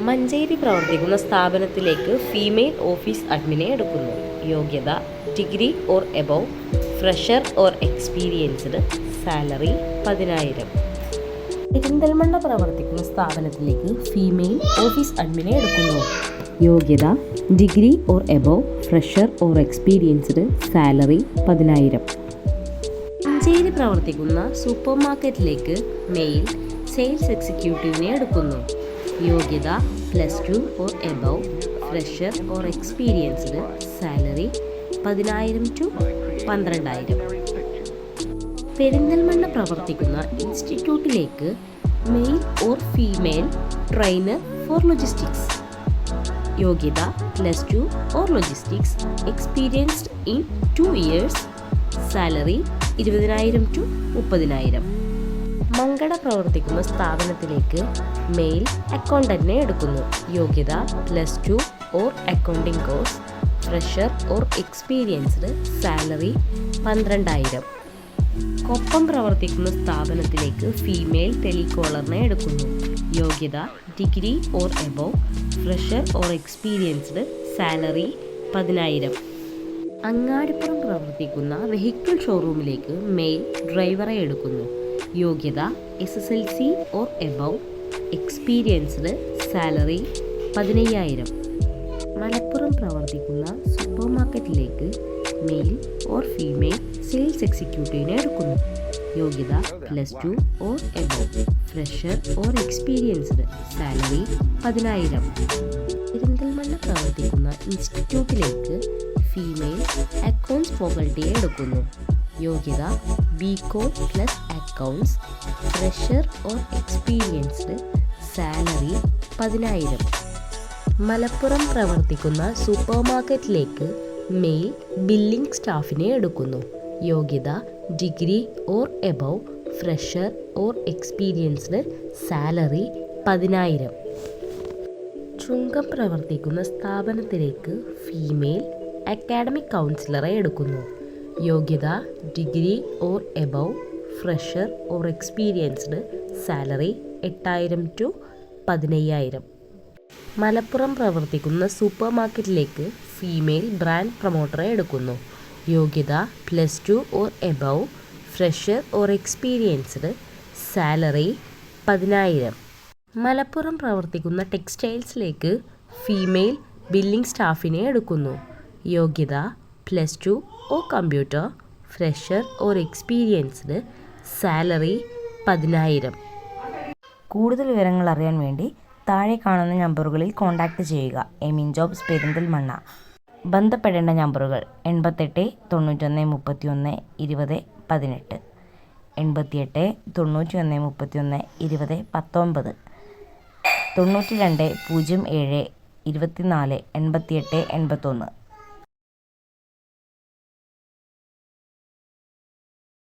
മഞ്ചേരി പ്രവർത്തിക്കുന്ന സ്ഥാപനത്തിലേക്ക് female office അഡ്മിനെ എടുക്കുന്നു. യോഗ്യത degree or above, fresher or experienced, salary 10,000. Perinthalmanna പ്രവർത്തിക്കുന്ന സ്ഥാപനത്തിലേക്ക് ഫീമെയിൽ ഓഫീസ് അഡ്മിനെ എടുക്കുന്നു. യോഗ്യത degree or above, fresher or experienced, salary 10,000. Manjeri പ്രവർത്തിക്കുന്ന സൂപ്പർ മാർക്കറ്റിലേക്ക് മെയിൽ സെയിൽസ് എക്സിക്യൂട്ടീവിനെ എടുക്കുന്നു. യോഗ്യത +2 or above, fresher or experienced, salary 10,000 to 12,000. Perinthalmanna പ്രവർത്തിക്കുന്ന ഇൻസ്റ്റിറ്റ്യൂട്ടിലേക്ക് male or female trainer for logistics. യോഗ്യത +2 or logistics, experienced in 2 years, salary 20,000 to 30,000. Mankada പ്രവർത്തിക്കുന്ന സ്ഥാപനത്തിലേക്ക് മെയിൽ അക്കൗണ്ടന്റിനെ എടുക്കുന്നു. യോഗ്യത +2 or accounting course, fresher or experienced, salary 12,000. Koppam പ്രവർത്തിക്കുന്ന സ്ഥാപനത്തിലേക്ക് ഫീമെയിൽ ടെലികോളറിനെ എടുക്കുന്നു. യോഗ്യത degree or above, fresher or experienced, salary 10,000. Angadippuram പ്രവർത്തിക്കുന്ന വെഹിക്കിൾ ഷോറൂമിലേക്ക് മെയിൽ ഡ്രൈവറെ എടുക്കുന്നു. യോഗ്യത SSLC or above, experienced, salary 15,000. Malappuram പ്രവർത്തിക്കുന്ന സൂപ്പർ മാർക്കറ്റിലേക്ക് മെയിൽ ഓർ ഫീമെയിൽ സെയിൽസ് എക്സിക്യൂട്ടീവിനെ എടുക്കുന്നു. യോഗ്യത +2 or above, fresher or experienced, salary 10,000. Perinthalmanna പ്രവർത്തിക്കുന്ന ഇൻസ്റ്റിറ്റ്യൂട്ടിലേക്ക് ഫീമെയിൽ അക്കൗണ്ട്സ് ഫാക്കൽറ്റിയെ എടുക്കുന്നു. യോഗ്യത BCom + accounts, fresher or experienced, salary 10,000. Malappuram പ്രവർത്തിക്കുന്ന സൂപ്പർ മാർക്കറ്റിലേക്ക് മെയിൽ ബില്ലിംഗ് സ്റ്റാഫിനെ എടുക്കുന്നു. യോഗ്യത degree or above, fresher or experienced, salary 10,000. ചുങ്കം പ്രവർത്തിക്കുന്ന സ്ഥാപനത്തിലേക്ക് ഫീമെയിൽ അക്കാഡമിക് കൗൺസിലറെ എടുക്കുന്നു. യോഗ്യത degree or above, fresher or experienced, salary 8,000 to 15,000. Malappuram പ്രവർത്തിക്കുന്ന സൂപ്പർ മാർക്കറ്റിലേക്ക് ഫീമെയിൽ ബ്രാൻഡ് പ്രൊമോട്ടറെ എടുക്കുന്നു. യോഗ്യത +2 or above, fresher or experienced, salary 10,000. Malappuram പ്രവർത്തിക്കുന്ന ടെക്സ്റ്റൈൽസിലേക്ക് ഫീമെയിൽ ബില്ലിംഗ് സ്റ്റാഫിനെ എടുക്കുന്നു. യോഗ്യത +2 or computer, fresher or experienced, salary 10,000. കൂടുതൽ വിവരങ്ങൾ അറിയാൻ വേണ്ടി താഴെ കാണുന്ന നമ്പറുകളിൽ കോൺടാക്റ്റ് ചെയ്യുക. എമിൻ ജോബ്സ് പെരിന്തൽമണ്ണ. ബന്ധപ്പെടേണ്ട നമ്പറുകൾ 88 91 31 20 18, 88 91 31 20 19, 92 07 24 88 81.